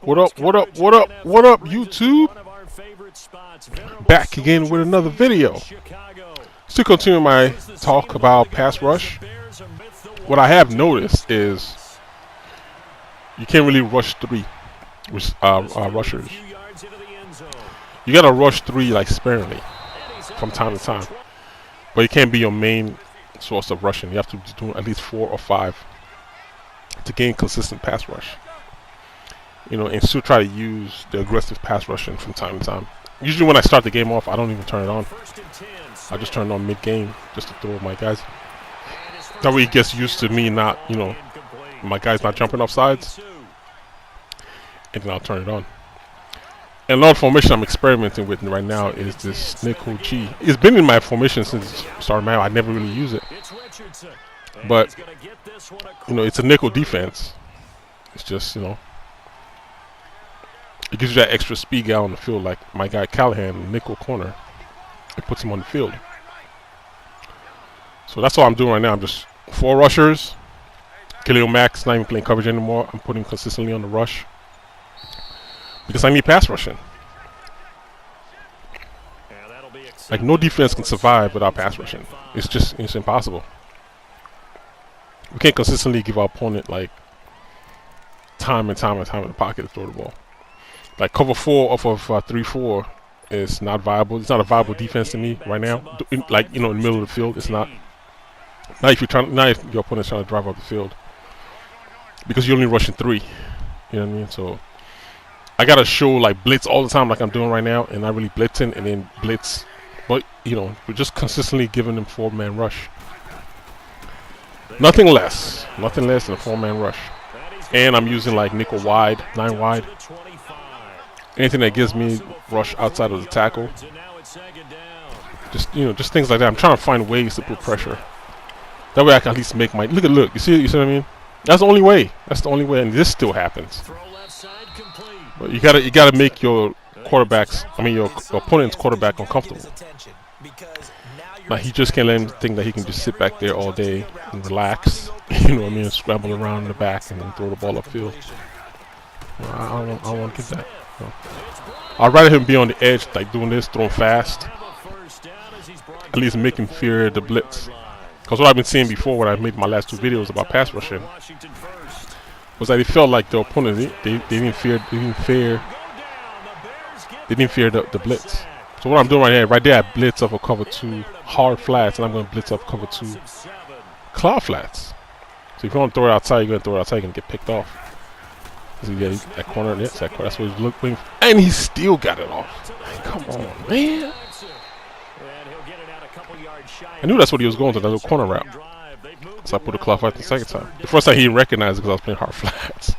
What up, what up, what up, what up, YouTube? Back again with another video. Still continuing my talk about pass rush. What I have noticed is you can't really rush three rushers. You gotta rush three like sparingly from time to time, but it can't be your main source of rushing. You have to do at least 4 or 5 to gain consistent pass rush. You know, and still try to use the aggressive pass rushing from time to time. Usually when I start the game off, I don't even turn it on. I just turn it on mid-game just to throw my guys. That way he gets used to me not, you know, my guys not jumping off sides. And then I'll turn it on. And another formation I'm experimenting with right now is this nickel G. It's been in my formation since start Madden. I never really use it. But, you know, it's a nickel defense. It's just, you know, it gives you that extra speed guy on the field, like my guy Callahan, nickel corner. It puts him on the field. So that's all I'm doing right now. I'm just 4 rushers. Khalil Mack's not even playing coverage anymore. I'm putting consistently on the rush because I need pass rushing. Like no defense can survive without pass rushing. It's impossible. We can't consistently give our opponent like time and time in the pocket to throw the ball. Like cover 4 off of 3-4 is not viable. It's not a viable defense to me right now. Like, you know, in the middle of the field, it's not. Not if your opponent's trying to drive up the field, because you're only rushing 3. You know what I mean? So I gotta show like blitz all the time, like I'm doing right now, and not really blitzing and then blitz. But you know, we're just consistently giving them 4-man rush. Nothing less than a 4-man rush. And I'm using like nickel wide, 9 wide. Anything that gives me rush outside of the tackle. Just, you know, just things like that. I'm trying to find ways to put pressure. That way I can at least make my look. You see what I mean? That's the only way. That's the only way, and this still happens. But you gotta make your quarterbacks, your opponent's quarterback uncomfortable. Like he just can't let him think that he can just sit back there all day and relax. You know what I mean? And scramble around in the back and then throw the ball upfield. Well, I don't want to get that. No. I'd rather him be on the edge, like doing this, throwing fast. At least make him fear the blitz. Because what I've been seeing before when I made my last 2 videos about pass rushing was that it felt like the opponent they didn't fear the blitz. So what I'm doing right there, I blitz off a cover 2 hard flats, and I'm going to blitz off cover 2 cloud flats. So if you want to throw it outside, you're going to throw it outside, you're going to get picked off. So you get that corner, yes, that corner. That's what he's looking for, and he still got it off. Come on, man. I knew that's what he was going to, that little corner route. So I put a cloud flat the second time. The first time he didn't recognize it because I was playing hard flats.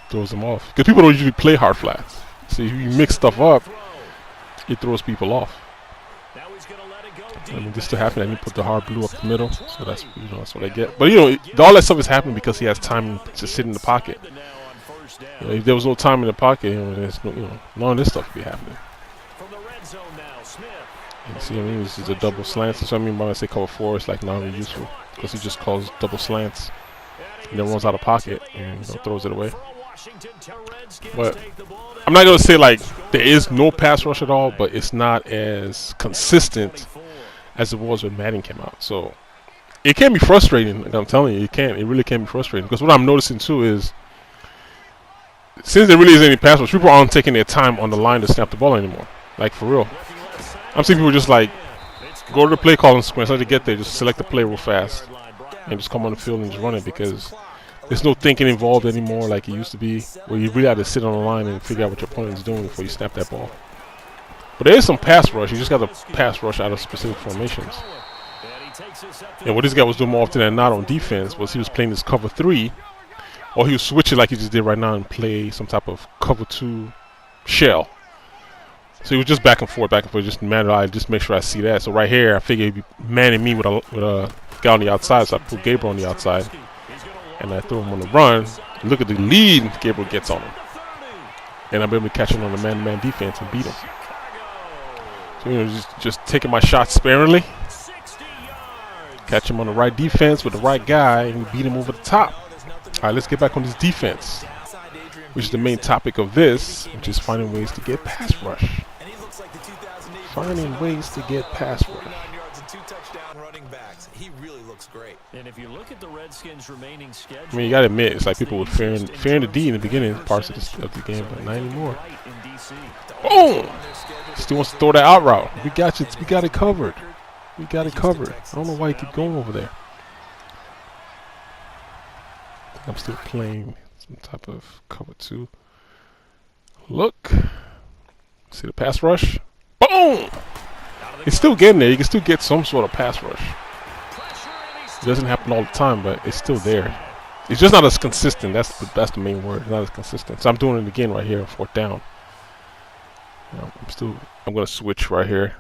Throws him off. Because people don't usually play hard flats. So if you mix stuff up, it throws people off. I mean, this still happened. I didn't put the hard blue up the middle. So that's, you know, that's what I get. But, you know, all that stuff is happening because he has time to sit in the pocket. You know, if there was no time in the pocket, you know, there's no, you know, none of this stuff would be happening. You see what I mean? This is a double slant. So I mean when I say cover 4, it's like not really useful because he just calls double slants and then runs out of pocket and, you know, throws it away. But I'm not gonna say like there is no pass rush at all, but it's not as consistent as it was when Madden came out. So it can be frustrating. Like I'm telling you, it really can be frustrating because what I'm noticing too is since there really isn't any pass rush, people aren't taking their time on the line to snap the ball anymore. Like for real. I'm seeing people just like go to the play calling sequence, let it get there, just select the play real fast and just come on the field and just run it because there's no thinking involved anymore like it used to be where you really have to sit on the line and figure out what your opponent is doing before you snap that ball. But there is some pass rush. You just got to pass rush out of specific formations. And what this guy was doing more often than not on defense was he was playing this cover 3 or he was switching like he just did right now and play some type of cover 2 shell. So he was just back and forth, just man. I just make sure I see that. So right here, I figure he'd be manning me with a guy on the outside. So I put Gabriel on the outside, and I throw him on the run. Look at the lead Gabriel gets on him, and I'm able to catch him on the man-to-man defense and beat him. So you know, just taking my shots sparingly, catch him on the right defense with the right guy, and beat him over the top. All right, let's get back on this defense. which is the main topic of this, which is finding ways to get pass rush. Finding ways to get pass rush. He really looks great. And if you look at the Redskins' remaining schedule, I mean, you gotta admit, it's like people were fearing the D in the beginning parts of the game, but not anymore. Boom! Still wants to throw that out route. We got you. We got it covered. We got it covered. I don't know why you keep going over there. I think I'm still playing some type of cover 2. Look. See the pass rush? Boom! It's still getting there. You can still get some sort of pass rush. It doesn't happen all the time, but it's still there. It's just not as consistent. That's the main word. It's not as consistent. So I'm doing it again right here, 4th down. I'm gonna switch right here,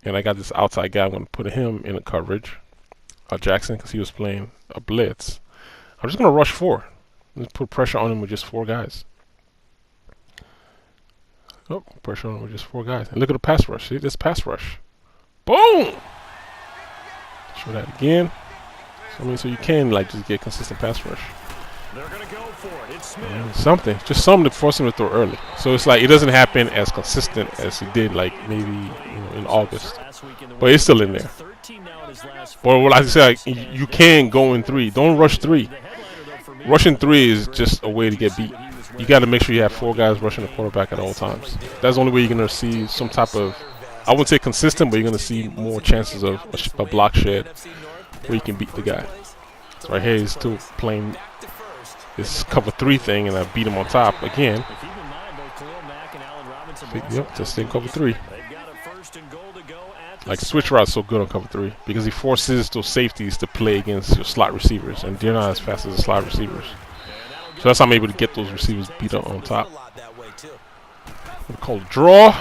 and I got this outside guy. I'm gonna put him in a coverage, Jackson, because he was playing a blitz. I'm just gonna rush 4. Let's put pressure on him with just 4 guys. Oh, pressure on him with just 4 guys. And look at the pass rush. See this pass rush. Boom! Show that again. So you can like just get consistent pass rush. they're going to go for it. It's Smith. Something to force him to throw early. So it's like it doesn't happen as consistent as it did like maybe in August, but it's still in there. But what I say, like, you can go in 3. Don't rush 3. Rushing 3 is just a way to get beat. You got to make sure you have 4 guys rushing the quarterback at all times. That's the only way you're going to see some type of, I wouldn't say consistent, but you're going to see more chances of a block shed where you can beat the guy. So right here, he's still playing this cover 3 thing, and I beat him on top again. Yep, just same cover 3. Like switch route is so good on cover 3 because he forces those safeties to play against your slot receivers, and they're not as fast as the slot receivers. So that's how I'm able to get those receivers beat up on top. We call it draw.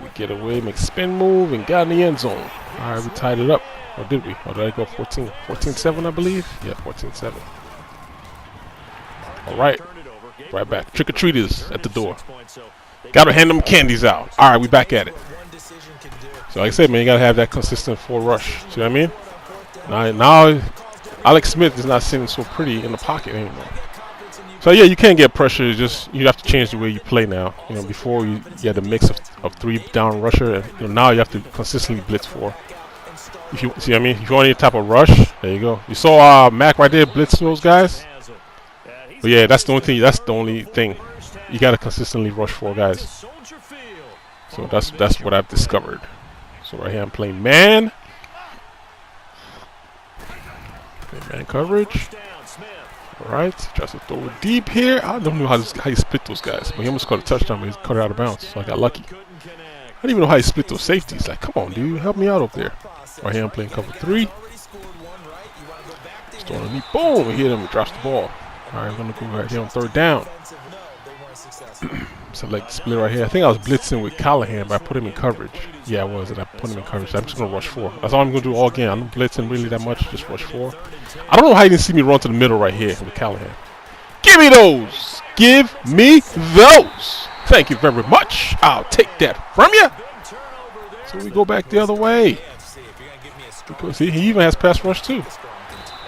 We get away, make spin move, and got in the end zone. All right, we tied it up. Or did we? Or did I go 14? 14-7, I believe? Yeah, 14-7. All right. Right back. Trick-or-treaters at the door. Got to hand them candies out. All right, we back at it. So like I said, man, you got to have that consistent 4 rush. See what I mean? Now Alex Smith is not sitting so pretty in the pocket anymore. So yeah, you can get pressure. Just you have to change the way you play now. Before you had a mix of 3 down rusher, and now you have to consistently blitz 4. If you see what I mean, if you want any type of rush, there you go. You saw Mac right there blitz those guys. But yeah, that's the only thing. That's the only thing. You got to consistently rush 4 guys. So that's what I've discovered. So right here I'm playing man. Man coverage. Alright, tries to throw it deep here. I don't know how you split those guys. But he almost caught a touchdown, but he cut it out of bounds. So I got lucky. I don't even know how you split those safeties. Like, come on, dude. Help me out up there. Right here I'm playing cover 3. He's throwing me. Boom! He hit him. He drops the ball. Alright, I'm going to go right here on 3rd down. Select split right here. I think I was blitzing with Callahan, but I put him in coverage. Yeah, I was, and I put him in coverage. I'm just going to rush 4. That's all I'm going to do all game. I'm not blitzing really that much. Just rush 4. I don't know how you didn't see me run to the middle right here with Callahan. Give me those! Give me those! Thank you very much. I'll take that from you. So we go back the other way. Because he even has pass rush too.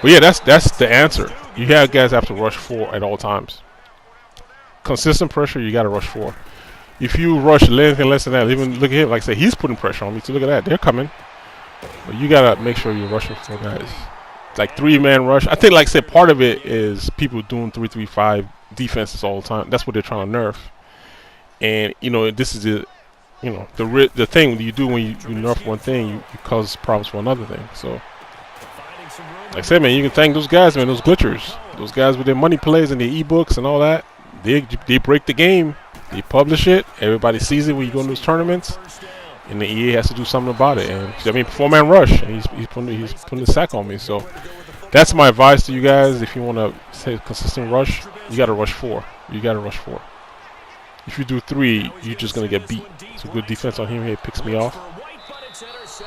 But yeah, that's the answer. You guys have to rush 4 at all times. Consistent pressure, you got to rush 4. If you rush anything less than that, even look at him. Like I said, he's putting pressure on me. So look at that, they're coming. But you got to make sure you're rushing 4 guys. Like 3-man rush. I think, like I said, part of it is people doing 3-3-5 defenses all the time. That's what they're trying to nerf. And this is the thing you do when you nerf one thing, you cause problems for another thing. So, like I said, man, you can thank those guys, man, those glitchers, those guys with their money plays and their ebooks and all that. They break the game, they publish it, everybody sees it when you go in those tournaments, and the EA has to do something about it. And 4-man rush, and he's putting the sack on me. So that's my advice to you guys. If you want to say consistent rush, you got to rush 4. You got to rush 4. If you do 3, you're just going to get beat. It's a good defense on him here. He picks me off.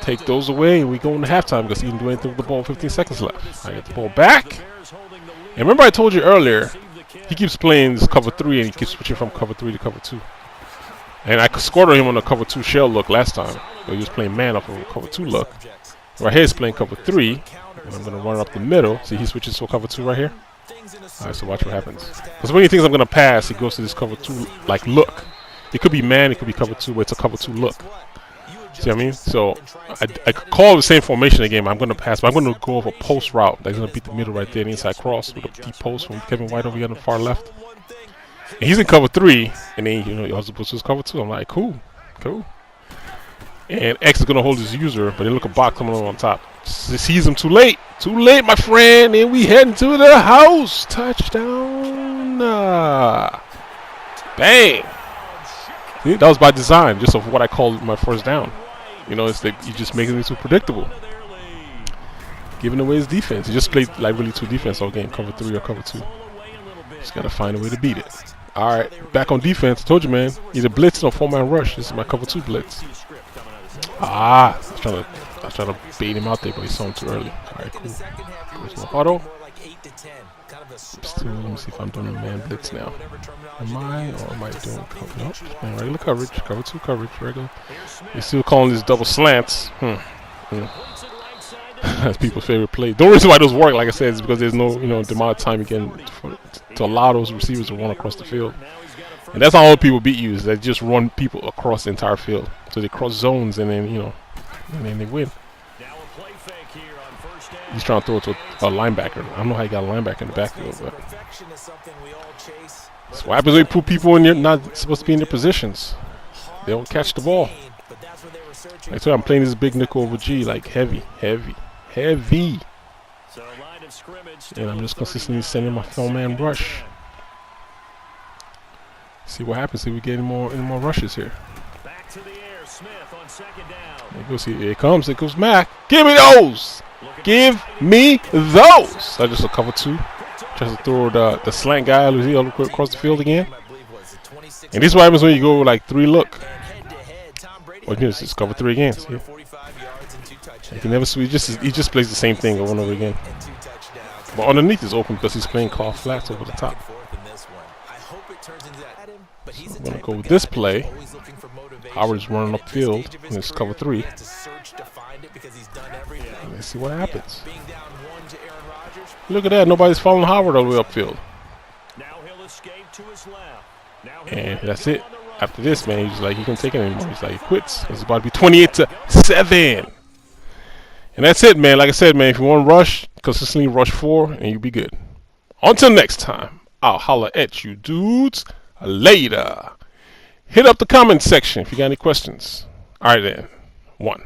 Take those away, and we go into halftime because he didn't do anything with the ball. 15 seconds left. I get the ball back. And remember I told you earlier, he keeps playing this cover 3, and he keeps switching from cover 3 to cover 2. And I scored on him on a cover 2 shell look last time. But he was playing man off of a cover 2 look. Right here he's playing cover 3. And I'm going to run up the middle. See, he switches to a cover 2 right here. Alright, so watch what happens. Because when he thinks I'm going to pass, he goes to this cover 2, like, look. It could be man, it could be cover 2, but it's a cover 2 look. See what I mean? So, I could call the same formation again. I'm going to pass, but I'm going to go over a post route. That's going to beat the middle right there, the inside cross with a deep post from Kevin White over here on the far left. And he's in cover 3, and then, you know, he also puts his cover 2. I'm like, cool. And X is going to hold his user, but then look at Bach coming over on top. Sees him too late. Too late, my friend. And we heading to the house. Touchdown. Bang. See, that was by design, just of what I call my first down. You know, it's like you just making it too predictable. Giving away his defense. He just played like really 2 defense all game, cover 3 or cover 2. Just gotta find a way to beat it. All right, back on defense. I told you, man. Either blitz or 4-man rush. This is my cover 2 blitz. I was trying to bait him out there, but he saw him too early. All right, cool. There's no auto. Still, let me see if I'm doing man blitz now. Am I, or am I doing cover? Nope, man, regular coverage, cover 2 coverage, regular. You're still calling these double slants. That's people's favorite play. The only reason why those work, like I said, is because there's no, you know, the amount of time you can to allow those receivers to run across the field. And that's how all people beat you, is they just run people across the entire field. So they cross zones and then, you know, and then they win. He's trying to throw it to a linebacker. I don't know how he got a linebacker in the backfield, but that's what happens when you put people in your not supposed to be in their positions. They don't catch the ball. Like, so I'm playing this big nickel over G, like heavy. And I'm just consistently sending my 4-man rush. See what happens. See if we get any more rushes here. There goes, here it comes. It goes Mac. Give me those. Give me those. I just a cover 2. Tries to throw the slant guy across the field again. And this is what happens when you go like 3 look. Well, you just cover 3 again. See? He can never switch. He just plays the same thing over and over again. But underneath is open because he's playing call flats over the top. So I'm gonna go with this play. Howard's running upfield and it's cover 3. Let's see what happens. Look at that, nobody's following Howard all the way upfield. And that's it. After this, man, he's like, he can't take it anymore. He's like, he quits. It's about to be 28-7. And that's it, man. Like I said, man, if you want to rush, consistently rush 4 and you'll be good. Until next time, I'll holler at you dudes later. Hit up the comment section if you got any questions. All right, then. 1.